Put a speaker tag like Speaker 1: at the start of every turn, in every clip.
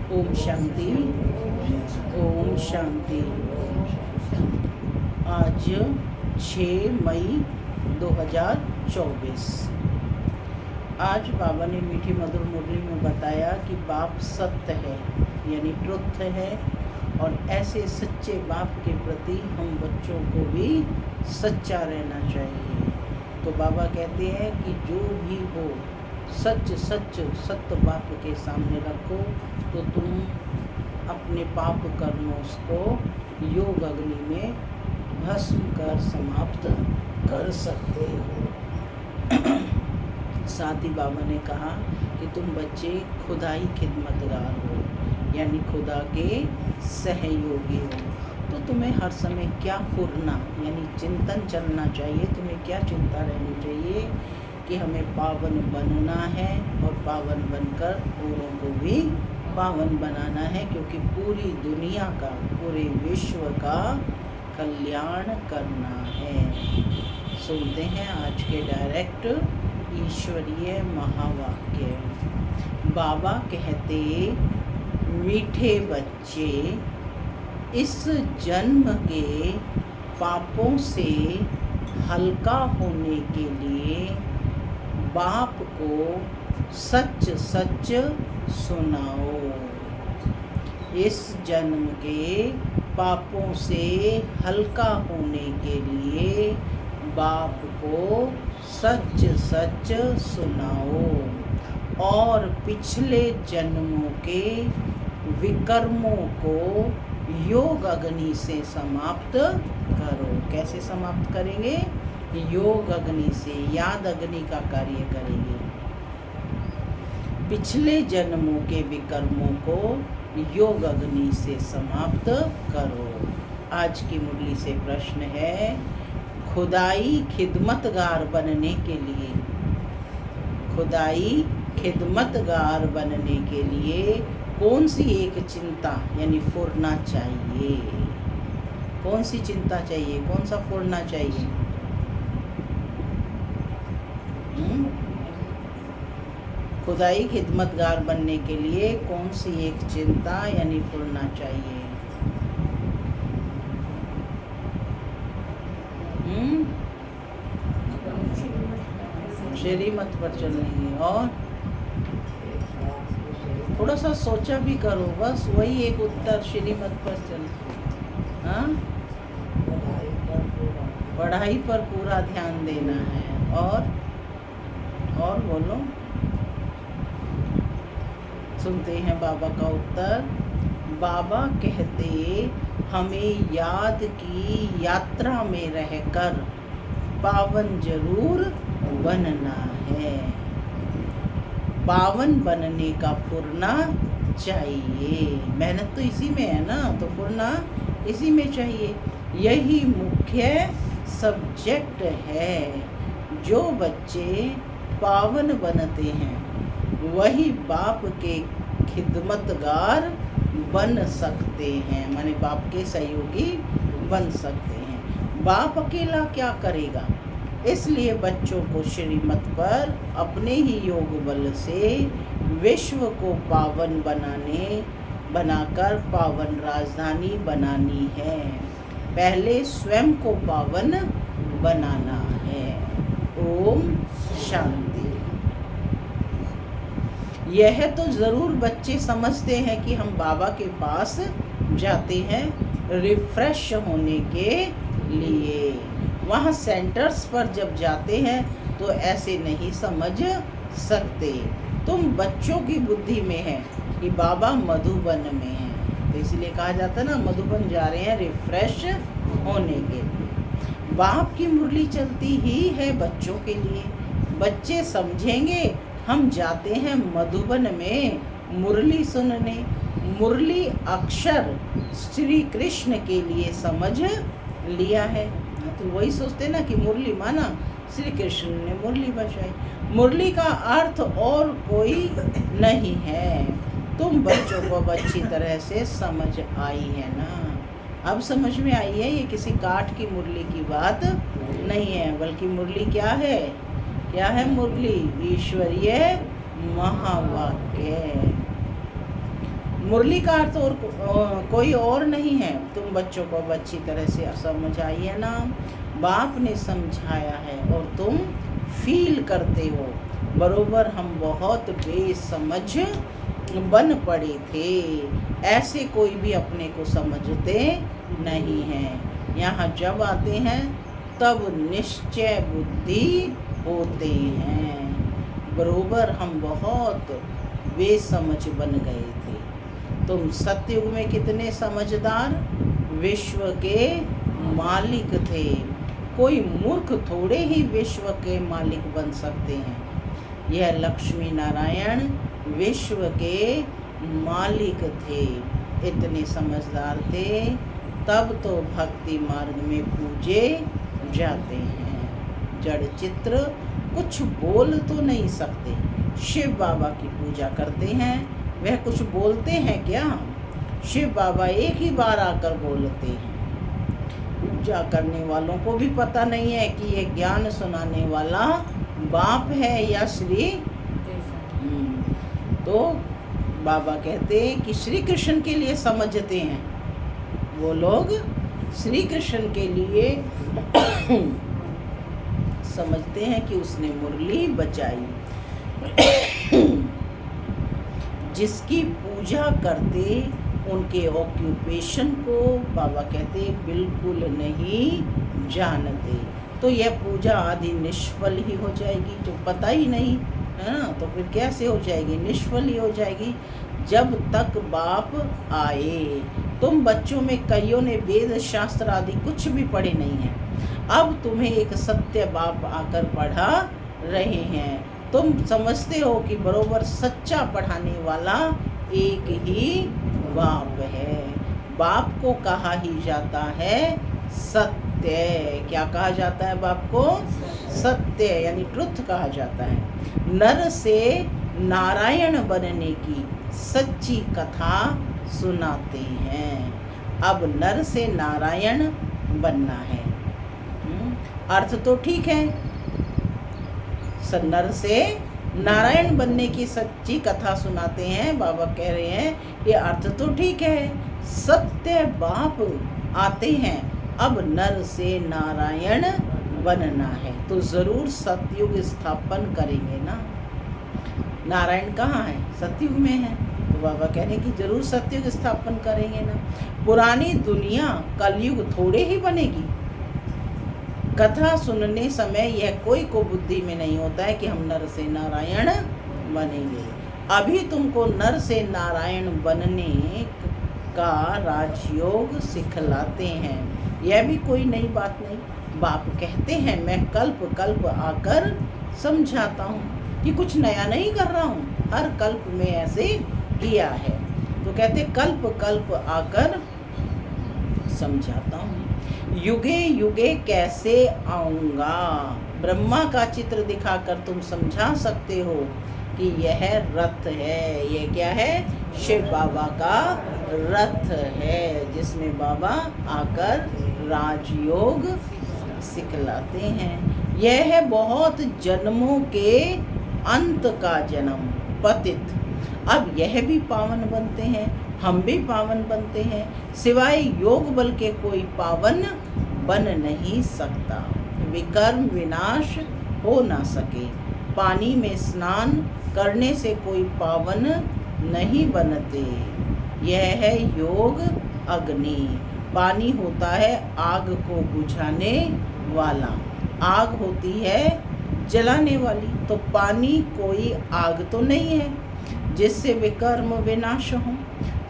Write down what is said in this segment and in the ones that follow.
Speaker 1: ओम शांति। ओम शांति। आज 6 मई 2024। आज बाबा ने मीठी मधुर मुरली में बताया कि बाप सत्य है, यानी ट्रुथ है, और ऐसे सच्चे बाप के प्रति हम बच्चों को भी सच्चा रहना चाहिए। तो बाबा कहते हैं कि जो भी हो सच सच सत्य बाप के सामने रखो, तो तुम अपने पाप कर्मों को योग अग्नि में भस्म कर समाप्त कर सकते हो। साथ ही बाबा ने कहा कि तुम बच्चे खुदाई खिदमतगार हो, यानी खुदा के सहयोगी हो। तो तुम्हें हर समय क्या फुरना यानी चिंतन चलना चाहिए। तुम्हें क्या चिंता रहनी चाहिए कि हमें पावन बनना है, और पावन बनकर औरों को भी पावन बनाना है, क्योंकि पूरी दुनिया का, पूरे विश्व का कल्याण करना है। सुनते हैं आज के डायरेक्ट ईश्वरीय महावाक्य। बाबा कहते, मीठे बच्चे, इस जन्म के पापों से हल्का होने के लिए बाप को सच सच सुनाओ। इस जन्म के पापों से हल्का होने के लिए बाप को सच सच सुनाओ, और पिछले जन्मों के विकर्मों को योग अग्नि से समाप्त करो। कैसे समाप्त करेंगे? योग अग्नि से, याद अग्नि का कार्य करेंगे। पिछले जन्मों के विकर्मों को योग अग्नि से समाप्त करो। आज की मुरली से प्रश्न है, खुदाई खिदमतगार बनने के लिए, खुदाई खिदमतगार बनने के लिए कौन सी एक चिंता यानी फुरना चाहिए? कौन सी चिंता चाहिए? कौन सा फुरना चाहिए? खुदाई खिदमतगार बनने के लिए कौन सी एक चिंता यानी फुरना चाहिए? श्रीमत पर चलनी है। और थोड़ा सा सोचा भी करो, बस वही एक उत्तर, श्रीमत पर चल। हाँ, पढ़ाई पर पूरा ध्यान देना है। और बोलो। सुनते हैं बाबा का उत्तर। बाबा कहते, हमें याद की यात्रा में रहकर पावन जरूर बनना है। पावन बनने का फुरना चाहिए। मेहनत तो इसी में है ना, तो फुरना इसी में चाहिए। यही मुख्य सब्जेक्ट है। जो बच्चे पावन बनते हैं वही बाप के खिदमतगार बन सकते हैं, माने बाप के सहयोगी बन सकते हैं। बाप अकेला क्या करेगा? इसलिए बच्चों को श्रीमत पर अपने ही योग बल से विश्व को पावन बनाकर पावन राजधानी बनानी है। पहले स्वयं को पावन बनाना है। ओम शांति। यह तो ज़रूर बच्चे समझते हैं कि हम बाबा के पास जाते हैं रिफ्रेश होने के लिए। वहाँ सेंटर्स पर जब जाते हैं तो ऐसे नहीं समझ सकते। तुम बच्चों की बुद्धि में है कि बाबा मधुबन में है, तो इसलिए कहा जाता है ना, मधुबन जा रहे हैं रिफ्रेश होने के लिए। बाप की मुरली चलती ही है बच्चों के लिए। बच्चे समझेंगे हम जाते हैं मधुबन में मुरली सुनने। मुरली अक्षर श्री कृष्ण के लिए समझ लिया है, तो वही सोचते ना कि मुरली माना श्री कृष्ण ने मुरली बजाई। मुरली का अर्थ और कोई नहीं है। तुम बच्चों को अच्छी तरह से समझ आई है ना? अब समझ में आई है, ये किसी काठ की मुरली की बात नहीं है, बल्कि मुरली क्या है? क्या है मुरली? ईश्वरीय महावाक्य। मुरली का अर्थ और कोई और नहीं है। तुम बच्चों को अब अच्छी तरह से समझ आई है ना। बाप ने समझाया है और तुम फील करते हो। बरोबर हम बहुत बेसमझ बन पड़े थे। ऐसे कोई भी अपने को समझते नहीं हैं। यहाँ जब आते हैं तब निश्चय बुद्धि होते हैं। बरोबर हम बहुत बेसमझ बन गए थे। तुम सतयुग में कितने समझदार विश्व के मालिक थे। कोई मूर्ख थोड़े ही विश्व के मालिक बन सकते हैं। यह लक्ष्मी नारायण विश्व के मालिक थे, इतने समझदार थे, तब तो भक्ति मार्ग में पूजे जाते हैं। जड़ चित्र कुछ बोल तो नहीं सकते। शिव बाबा की पूजा करते हैं, वह कुछ बोलते हैं क्या? शिव बाबा एक ही बार आकर बोलते हैं। पूजा करने वालों को भी पता नहीं है कि ये ज्ञान सुनाने वाला बाप है या श्री। तो बाबा कहते हैं कि श्री कृष्ण के लिए समझते हैं। वो लोग श्री कृष्ण के लिए समझते हैं कि उसने मुरली बजाई। जिसकी पूजा करते उनके ऑक्यूपेशन को बाबा कहते बिल्कुल नहीं जानते। तो यह पूजा आदि निष्फल ही हो जाएगी। जो पता ही नहीं है ना, तो फिर कैसे हो जाएगी? निष्फल ही हो जाएगी जब तक बाप आए। तुम बच्चों में कईयों ने वेद शास्त्र आदि कुछ भी पढ़े नहीं हैं। अब तुम्हें एक सत्य बाप आकर पढ़ा रहे हैं। तुम समझते हो कि बरोबर सच्चा पढ़ाने वाला एक ही बाप है। बाप को कहा ही जाता है सत्य। क्या कहा जाता है बाप को? सत्य, यानी ट्रुथ कहा जाता है। नर से नारायण बनने की सच्ची कथा सुनाते हैं। अब नर से नारायण बनना है। अर्थ तो ठीक है, नर से नारायण बनने की सच्ची कथा सुनाते हैं। बाबा कह रहे हैं ये अर्थ तो ठीक है, सत्य बाप आते हैं, अब नर से नारायण बनना है तो जरूर सतयुग स्थापन करेंगे ना। नारायण कहाँ है? सतयुग में है। तो बाबा कह रहे हैं कि जरूर सतयुग स्थापन करेंगे ना। पुरानी दुनिया कलयुग थोड़े ही बनेगी। कथा सुनने समय यह कोई को बुद्धि में नहीं होता है कि हम नर से नारायण बनेंगे। अभी तुमको नर से नारायण बनने का राजयोग सिखलाते हैं। यह भी कोई नई बात नहीं। बाप कहते हैं मैं कल्प कल्प आकर समझाता हूँ कि कुछ नया नहीं कर रहा हूँ, हर कल्प में ऐसे किया है। तो कहते कल्प कल्प आकर समझाता हूँ। युगे युगे कैसे आऊँगा? ब्रह्मा का चित्र दिखाकर तुम समझा सकते हो कि यह रथ है। यह क्या है? शिव बाबा का रथ है, जिसमें बाबा आकर राजयोग सिखलाते हैं। यह है बहुत जन्मों के अंत का जन्म, पतित। अब यह भी पावन बनते हैं, हम भी पावन बनते हैं। सिवाय योग बल के कोई पावन बन नहीं सकता। विकर्म विनाश हो ना सके। पानी में स्नान करने से कोई पावन नहीं बनते। यह है योग अग्नि। पानी होता है आग को बुझाने वाला, आग होती है जलाने वाली। तो पानी कोई आग तो नहीं है जिससे विकर्म विनाश हो।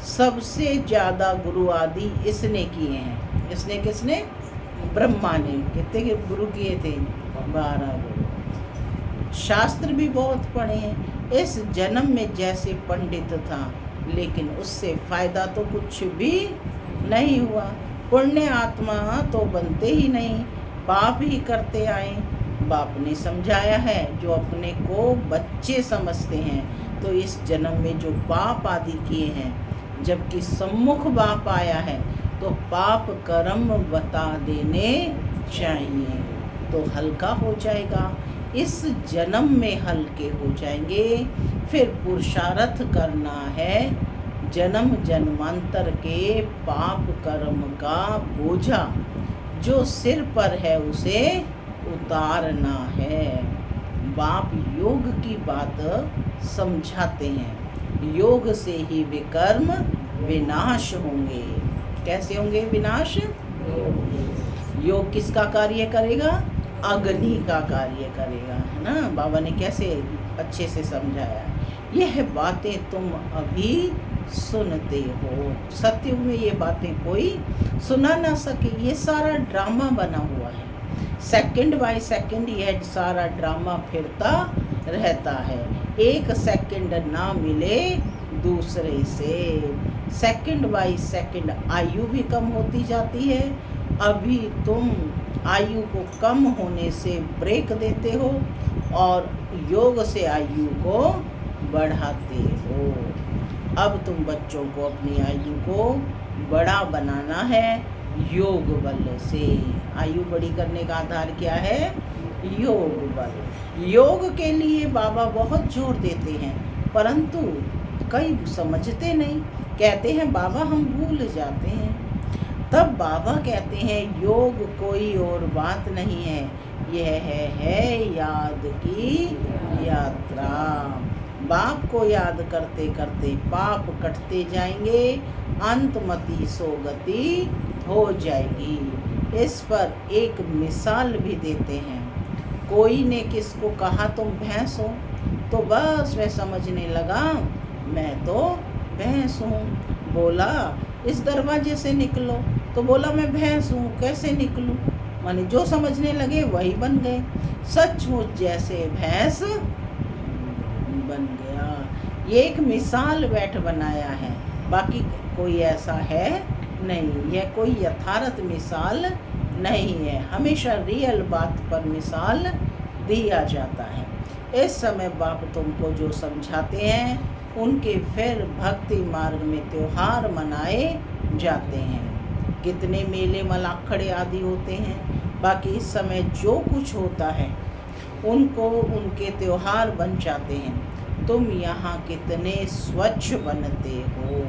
Speaker 1: सबसे ज़्यादा गुरु आदि इसने किए हैं। इसने किसने? ब्रह्मा ने। कितने गुरु किए थे? 12 गुरु। शास्त्र भी बहुत पढ़े हैं। इस जन्म में जैसे पंडित था, लेकिन उससे फायदा तो कुछ भी नहीं हुआ। पुण्य आत्मा तो बनते ही नहीं, पाप ही करते आए। बाप ने समझाया है जो अपने को बच्चे समझते हैं तो इस जन्म में जो पाप आदि किए हैं, जबकि सम्मुख बाप आया है तो पाप कर्म बता देने चाहिए तो हल्का हो जाएगा। इस जन्म में हल्के हो जाएंगे। फिर पुरुषार्थ करना है जन्म जन्मांतर के पाप कर्म का बोझा जो सिर पर है उसे उतारना है। बाप योग की बात समझाते हैं। योग से ही विकर्म विनाश होंगे। कैसे होंगे विनाश? योग किसका कार्य करेगा? अग्नि का कार्य करेगा, है ना। बाबा ने कैसे अच्छे से समझाया। यह बातें तुम अभी सुनते हो। सत्युग में ये बातें कोई सुना ना सके। ये सारा ड्रामा बना हुआ है। सेकंड बाय सेकंड यह सारा ड्रामा फिरता रहता है। एक सेकंड ना मिले दूसरे से। सेकंड बाय सेकंड आयु भी कम होती जाती है। अभी तुम आयु को कम होने से ब्रेक देते हो और योग से आयु को बढ़ाते हो। अब तुम बच्चों को अपनी आयु को बड़ा बनाना है योग बल से। आयु बड़ी करने का आधार क्या है? योग बल। योग के लिए बाबा बहुत जोर देते हैं, परंतु कई समझते नहीं। कहते हैं बाबा हम भूल जाते हैं। तब बाबा कहते हैं योग कोई और बात नहीं है, यह है याद की यात्रा। बाप को याद करते करते पाप कटते जाएंगे, अंतमति सोगति हो जाएगी। इस पर एक मिसाल भी देते हैं। कोई ने किसको कहा तुम भैंस हो, तो बस वह समझने लगा मैं तो भैंस हूँ। बोला इस दरवाजे से निकलो, तो बोला मैं भैंस हूँ, कैसे निकलूं? माने जो समझने लगे वही बन गए। सचमुच जैसे भैंस बन गया। ये एक मिसाल बैठ बनाया है, बाकी कोई ऐसा है नहीं। यह कोई यथार्थ मिसाल नहीं है। हमेशा रियल बात पर मिसाल दिया जाता है। इस समय बाप तुमको जो समझाते हैं उनके फिर भक्ति मार्ग में त्योहार मनाए जाते हैं। कितने मेले मलाखड़े आदि होते हैं, बाकी इस समय जो कुछ होता है उनको उनके त्योहार बन जाते हैं। तुम यहाँ कितने स्वच्छ बनते हो।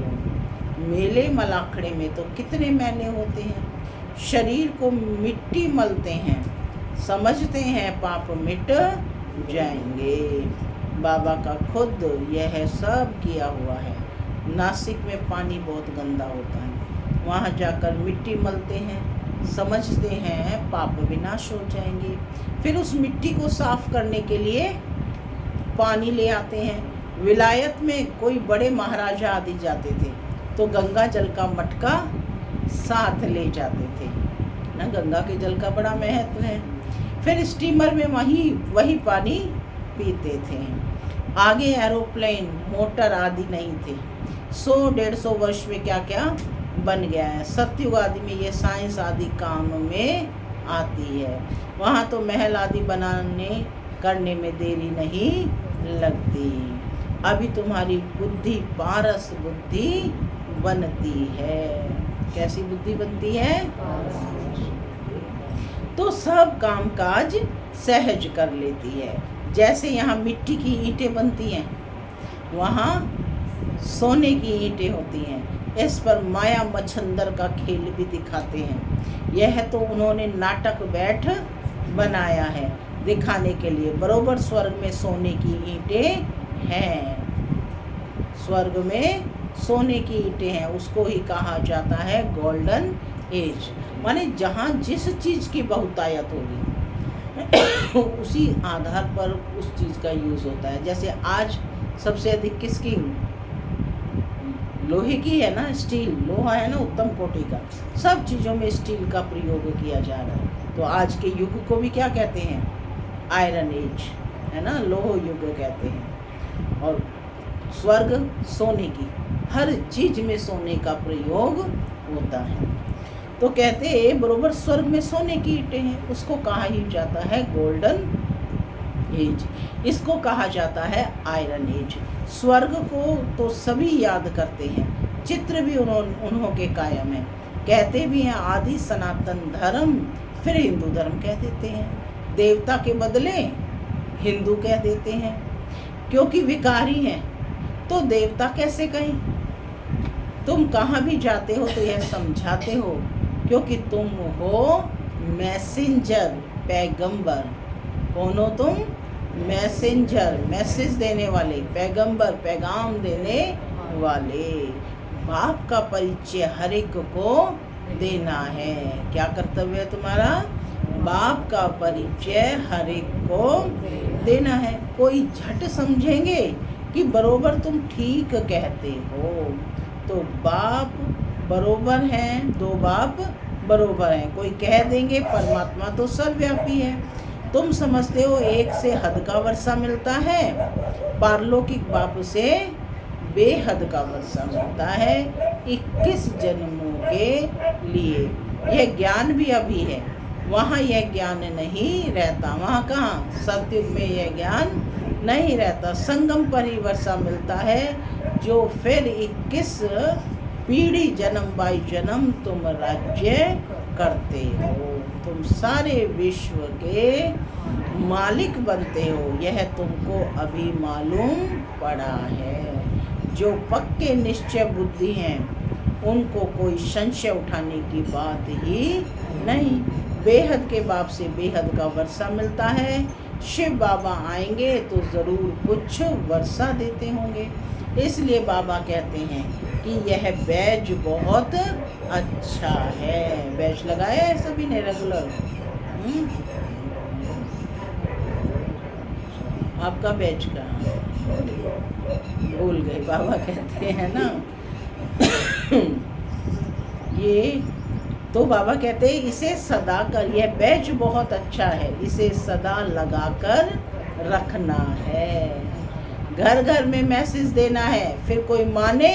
Speaker 1: मेले मलाखड़े में तो कितने मैले होते हैं। शरीर को मिट्टी मलते हैं, समझते हैं पाप मिट जाएंगे। बाबा का खुद यह सब किया हुआ है। नासिक में पानी बहुत गंदा होता है, वहाँ जाकर मिट्टी मलते हैं, समझते हैं पाप विनाश हो जाएंगे। फिर उस मिट्टी को साफ करने के लिए पानी ले आते हैं। विलायत में कोई बड़े महाराजा आदि जाते थे तो गंगा जल का मटका साथ ले जाते थे ना। गंगा के जल का बड़ा महत्व है। फिर स्टीमर में वही पानी पीते थे। आगे एरोप्लेन मोटर आदि नहीं थे। 100-150 वर्ष में क्या क्या बन गया है। सतयुग आदि में ये साइंस आदि काम में आती है। वहाँ तो महल आदि बनाने करने में देरी नहीं लगती। अभी तुम्हारी बुद्धि पारस बुद्धि बनती है। कैसी बुद्धि बनती है? तो सब काम काज सहज कर लेती है। जैसे यहाँ मिट्टी की ईंटें बनती हैं, वहाँ सोने की ईंटें होती हैं। इस पर माया मच्छंदर का खेल भी दिखाते हैं। यह तो उन्होंने नाटक बैठ बनाया है दिखाने के लिए। बरोबर स्वर्ग में सोने की ईंटें हैं। स्वर्ग में सोने की ईंटें हैं, उसको ही कहा जाता है गोल्डन एज। माने जहाँ जिस चीज़ की बहुतायत होगी उसी आधार पर उस चीज़ का यूज़ होता है। जैसे आज सबसे अधिक किसकी? लोहे की है ना। स्टील, लोहा है ना उत्तम कोटि का। सब चीज़ों में स्टील का प्रयोग किया जा रहा है। तो आज के युग को भी क्या कहते हैं? आयरन एज, है ना, लोह युग कहते हैं। और स्वर्ग सोने की, हर चीज़ में सोने का प्रयोग होता है। तो कहते हैं बरोबर स्वर्ग में सोने की ईंटें हैं, उसको कहा ही जाता है गोल्डन एज। इसको कहा जाता है आयरन एज। स्वर्ग को तो सभी याद करते हैं, चित्र भी उन्हों के कायम है। कहते भी हैं आदि सनातन धर्म, फिर हिंदू धर्म कह देते हैं। देवता के बदले हिंदू कह देते हैं, क्योंकि विकारी हैं। तो देवता कैसे कहें? तुम कहाँ भी जाते हो तो यह समझाते हो, क्योंकि तुम हो मैसेंजर, पैगंबर। कौन हो तुम? मैसेंजर, मैसेज देने वाले, पैगंबर, पैगाम देने वाले। बाप का परिचय हर एक को देना है। क्या कर्तव्य है तुम्हारा? बाप का परिचय हर एक को देना है। कोई झट समझेंगे कि बरोबर तुम ठीक कहते हो, तो बाप बरोबर हैं, दो बाप बरोबर हैं। कोई कह देंगे परमात्मा तो सर्वव्यापी है। तुम समझते हो एक से हद का वर्षा मिलता है, पारलौकिक बाप से बेहद का वर्षा मिलता है 21 जन्मों के लिए। यह ज्ञान भी अभी है, वहाँ यह ज्ञान नहीं रहता। वहाँ कहाँ? सतयुग में यह ज्ञान नहीं रहता। संगम पर ही वर्षा मिलता है, जो फिर 21 पीढ़ी जन्म बाई जन्म तुम राज्य करते हो। तुम सारे विश्व के मालिक बनते हो, यह तुमको अभी मालूम पड़ा है। जो पक्के निश्चय बुद्धि हैं उनको कोई संशय उठाने की बात ही नहीं। बेहद के बाप से बेहद का वर्षा मिलता है। शिव बाबा आएंगे तो ज़रूर कुछ वर्षा देते होंगे। इसलिए बाबा कहते हैं कि यह बैज बहुत अच्छा है। बैज लगाया है सभी ने रेगुलर? आपका बैज कहाँ? भूल गए। बाबा कहते हैं ना ये तो बाबा कहते हैं इसे सदा कर, यह बैज बहुत अच्छा है, इसे सदा लगा कर रखना है। घर घर में मैसेज देना है, फिर कोई माने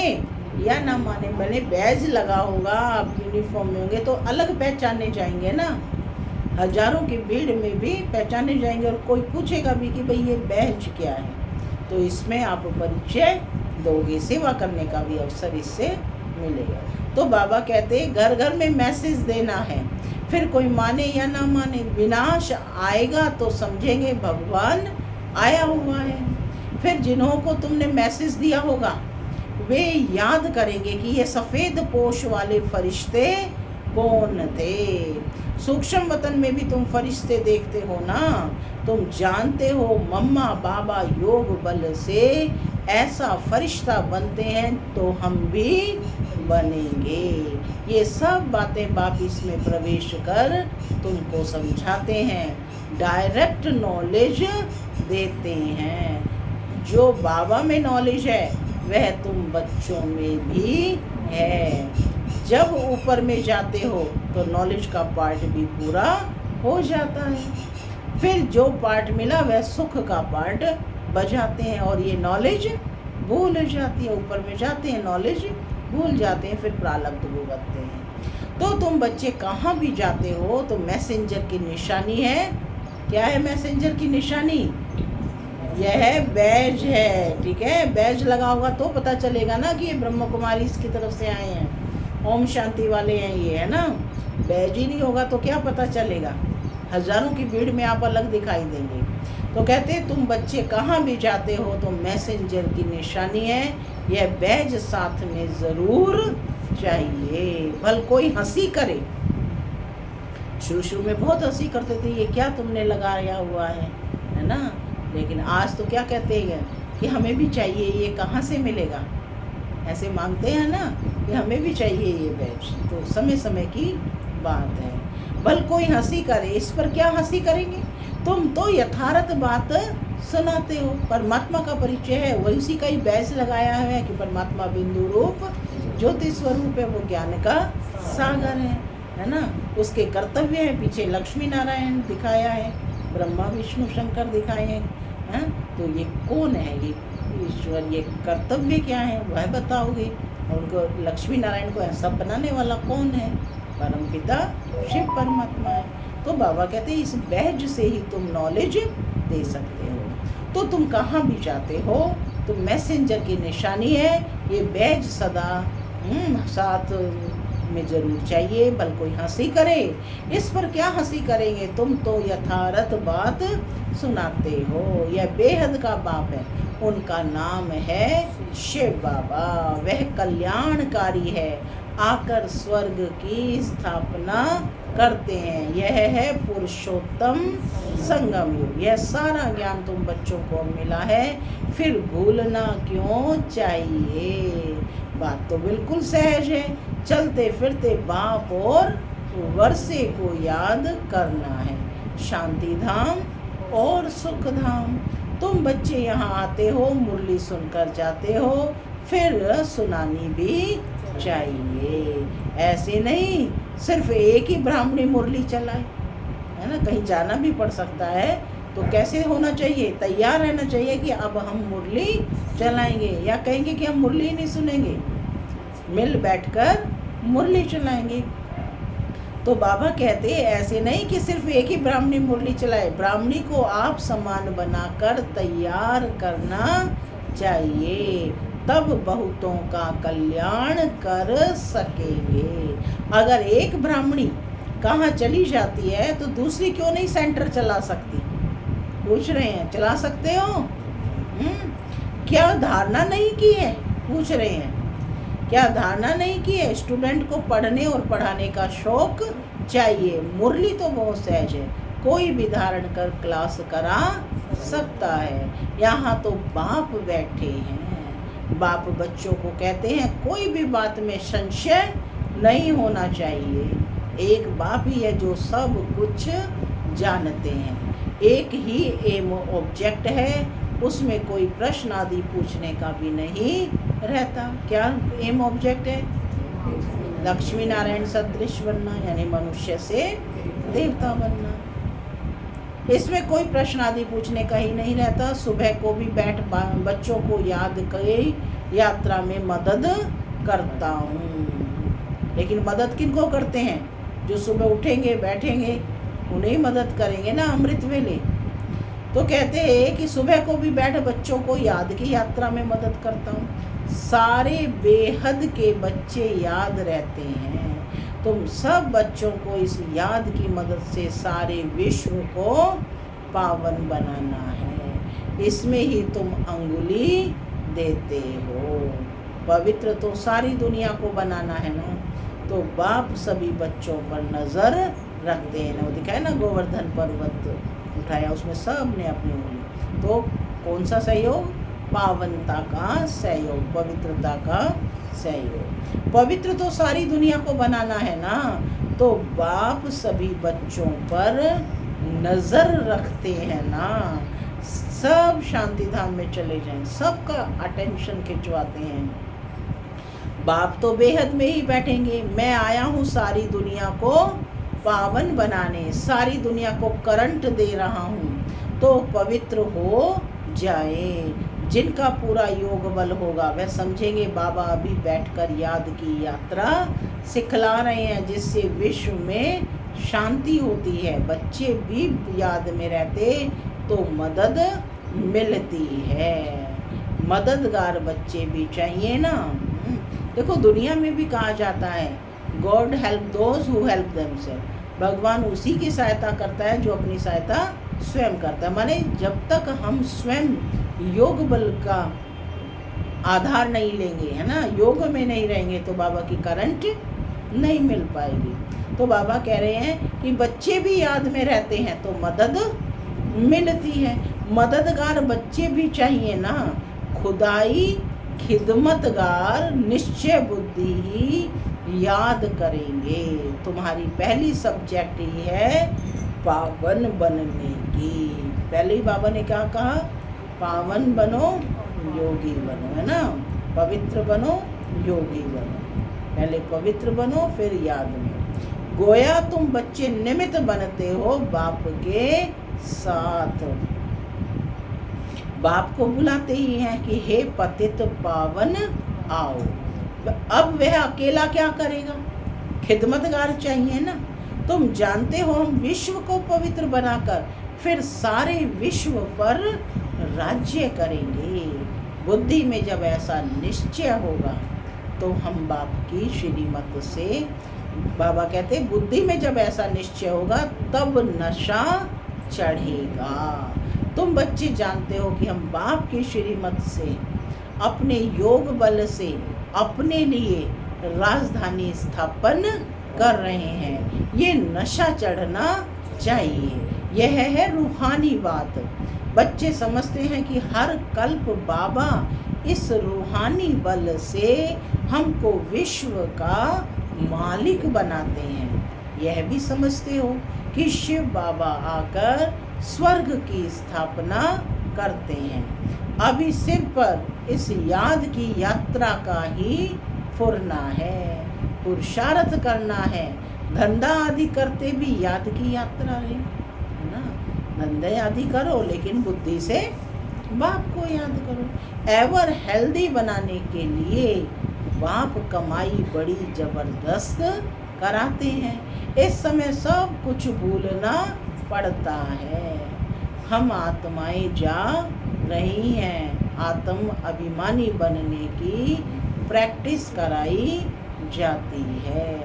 Speaker 1: या ना माने, मैंने बैज लगा होगा, आप यूनिफॉर्म में होंगे तो अलग पहचाने जाएंगे ना। हजारों की भीड़ में भी पहचाने जाएंगे और कोई पूछेगा भी कि भाई ये बैज क्या है, तो इसमें आप परिचय दोगे, सेवा करने का भी अवसर इससे मिलेगा। तो बाबा कहते हैं घर घर में मैसेज देना है, फिर कोई माने या ना माने, विनाश आएगा तो समझेंगे भगवान आया हुआ है। फिर जिन्हों को तुमने मैसेज दिया होगा वे याद करेंगे कि ये सफ़ेद पोश वाले फरिश्ते कौन थे। सूक्ष्म वतन में भी तुम फरिश्ते देखते हो ना, तुम जानते हो मम्मा बाबा योग बल से ऐसा फरिश्ता बनते हैं तो हम भी बनेंगे। ये सब बातें बाप इसमें प्रवेश कर तुमको समझाते हैं, डायरेक्ट नॉलेज देते हैं। जो बाबा में नॉलेज है वह तुम बच्चों में भी है। जब ऊपर में जाते हो तो नॉलेज का पार्ट भी पूरा हो जाता है, फिर जो पार्ट मिला वह सुख का पार्ट बजाते हैं और ये नॉलेज भूल जाती है। ऊपर में जाते हैं नॉलेज भूल जाते हैं, फिर प्रारब्ध भुगतते हैं। तो तुम बच्चे कहाँ भी जाते हो तो मैसेंजर की निशानी है। क्या है मैसेंजर की निशानी? यह बैज है, ठीक है। बैज लगा होगा तो पता चलेगा ना कि ये ब्रह्म कुमारी इसकी तरफ से आए हैं, ओम शांति वाले हैं ये, है ना। बैज ही नहीं होगा तो क्या पता चलेगा? हजारों की भीड़ में आप अलग दिखाई देंगे। तो कहते हैं तुम बच्चे कहाँ भी जाते हो तो मैसेंजर की निशानी है, यह बैज साथ में ज़रूर चाहिए। भल कोई हंसी करे, शुरू में बहुत हंसी करते थे, ये क्या तुमने लगाया हुआ है ना। लेकिन आज तो क्या कहते हैं कि हमें भी चाहिए, ये कहाँ से मिलेगा, ऐसे मांगते हैं ना कि हमें भी चाहिए ये बैज। तो समय समय की बात है। भल कोई हंसी करे, इस पर क्या हंसी करेंगे? तुम तो यथार्थ बात सुनाते हो। परमात्मा का परिचय है, वही उसी का ही बैज लगाया है कि परमात्मा बिंदु रूप ज्योति स्वरूप है, वो ज्ञान का सागर है ना। उसके कर्तव्य है, पीछे लक्ष्मी नारायण दिखाया है, ब्रह्मा विष्णु शंकर दिखाए हैं। तो ये कौन है ये ईश्वर, ये कर्तव्य क्या है वह बताओगे। और उनको लक्ष्मी नारायण को ऐसा बनाने वाला कौन है? परमपिता शिव परमात्मा है। तो बाबा कहते हैं इस बैज से ही तुम नॉलेज दे सकते हो। तो तुम कहाँ भी जाते हो तो मैसेंजर की निशानी है, ये बैज सदा साथ में जरूर चाहिए। भल कोई हंसी करे, इस पर क्या हंसी करेंगे, तुम तो यथार्थ बात सुनाते हो। यह बेहद का बाप है, उनका नाम है शिव बाबा। वह कल्याणकारी है, आकर स्वर्ग की स्थापना करते हैं। यह है पुरुषोत्तम संगम युग। यह सारा ज्ञान तुम बच्चों को मिला है, फिर भूलना क्यों चाहिए। बात तो बिल्कुल सहज है, चलते फिरते बाप और वर्षे को याद करना है। शांति धाम और सुख धाम। तुम बच्चे यहाँ आते हो, मुरली सुनकर जाते हो, फिर सुनानी भी चाहिए। ऐसे नहीं सिर्फ एक ही ब्राह्मणी मुरली चलाए, है ना, कहीं जाना भी पड़ सकता है, तो कैसे होना चाहिए, तैयार रहना चाहिए कि अब हम मुरली चलाएंगे, या कहेंगे कि हम मुरली नहीं सुनेंगे, मिल बैठकर मुरली चलाएंगे। तो बाबा कहते ऐसे नहीं कि सिर्फ एक ही ब्राह्मणी मुरली चलाए, ब्राह्मणी को आप समान बनाकर तैयार करना चाहिए, तब बहुतों का कल्याण कर सकेंगे। अगर एक ब्राह्मणी कहाँ चली जाती है तो दूसरी क्यों नहीं सेंटर चला सकती, पूछ रहे हैं, चला सकते हो? क्या धारणा नहीं की है, पूछ रहे हैं, क्या धारणा नहीं की है? स्टूडेंट को पढ़ने और पढ़ाने का शौक चाहिए। मुरली तो बहुत सहज है, कोई भी धारण कर क्लास करा सकता है। यहाँ तो बाप बैठे हैं, बाप बच्चों को कहते हैं कोई भी बात में संशय नहीं होना चाहिए। एक बाप ही है जो सब कुछ जानते हैं, एक ही एम ऑब्जेक्ट है, उसमें कोई प्रश्न आदि पूछने का भी नहीं रहता। क्या एम ऑब्जेक्ट है? लक्ष्मी नारायण सदृश बनना, यानी मनुष्य से देवता बनना। इसमें कोई प्रश्न आदि पूछने का ही नहीं रहता। सुबह को भी बैठ बच्चों को याद कर यात्रा में मदद करता हूँ। लेकिन मदद किनको करते हैं? जो सुबह उठेंगे बैठेंगे उन्हें मदद करेंगे ना अमृत वेले। तो कहते हैं कि सुबह को भी बैठ बच्चों को याद की यात्रा में मदद करता हूँ। सारे बेहद के बच्चे याद रहते हैं। तुम सब बच्चों को इस याद की मदद से सारे विश्व को पावन बनाना है। इसमें ही तुम अंगुली देते हो। पवित्र तो सारी दुनिया को बनाना है ना, तो बाप सभी बच्चों पर नज़र रखते हैं ना। वो दिखाया ना, गोवर्धन पर्वत उठाया, उसमें सब ने अपनी उंगली। तो कौन सा सहयोग? पावनता का सहयोग, पवित्रता का सहयोग। पवित्र तो सारी दुनिया को बनाना है ना, तो बाप सभी बच्चों पर नज़र रखते हैं ना। सब शांति धाम में चले जाएं, सबका अटेंशन खिंचवाते हैं। बाप तो बेहद में ही बैठेंगे। मैं आया हूँ सारी दुनिया को पावन बनाने, सारी दुनिया को करंट दे रहा हूँ, तो पवित्र हो जाए। जिनका पूरा योग बल होगा वह समझेंगे बाबा अभी बैठकर याद की यात्रा सिखला रहे हैं, जिससे विश्व में शांति होती है। बच्चे भी याद में रहते तो मदद मिलती है। मददगार बच्चे भी चाहिए ना। देखो दुनिया में भी कहा जाता है God help those who help themselves. भगवान उसी की सहायता करता है जो अपनी सहायता स्वयं करता है। माने जब तक हम स्वयं योग बल का आधार नहीं लेंगे, है ना, योग में नहीं रहेंगे, तो बाबा की करंट नहीं मिल पाएगी। तो बाबा कह रहे हैं कि बच्चे भी याद में रहते हैं तो मदद मिलती है। मददगार बच्चे भी चाहिए ना। खुदाई खिदमतगार निश्चय बुद्धि ही याद करेंगे। तुम्हारी पहली सब्जेक्ट ही है पावन बनने की। पहले ही बाबा ने क्या कहा? पावन बनो, योगी बनो, है ना। पवित्र बनो, योगी बनो। पहले पवित्र बनो, फिर याद में। गोया तुम बच्चे निमित्त बनते हो बाप के साथ। बाप को बुलाते ही हैं कि हे पतित पावन आओ। अब वह अकेला क्या करेगा? खिदमतगार चाहिए ना। तुम जानते हो हम विश्व को पवित्र बनाकर फिर सारे विश्व पर राज्य करेंगे। बुद्धि में जब ऐसा निश्चय होगा तो हम बाप की श्रीमत से, बाबा कहते बुद्धि में जब ऐसा निश्चय होगा तब नशा चढ़ेगा। तुम बच्चे जानते हो कि हम बाप की श्रीमत से अपने योग बल से अपने लिए राजधानी स्थापन कर रहे हैं। ये नशा चढ़ना चाहिए। यह है रूहानी बात। बच्चे समझते हैं कि हर कल्प बाबा इस रूहानी बल से हमको विश्व का मालिक बनाते हैं। यह भी समझते हो कि शिव बाबा आकर स्वर्ग की स्थापना करते हैं। अभी सिर पर इस याद की यात्रा का ही फुरना है, पुरुषार्थ करना है। धंधा आदि करते भी याद की यात्रा है ना। धंधे आदि करो लेकिन बुद्धि से बाप को याद करो। एवर हेल्दी बनाने के लिए बाप कमाई बड़ी जबरदस्त कराते हैं। इस समय सब कुछ भूलना पड़ता है। हम आत्माएं जा रही हैं। आत्म अभिमानी बनने की प्रैक्टिस कराई जाती है।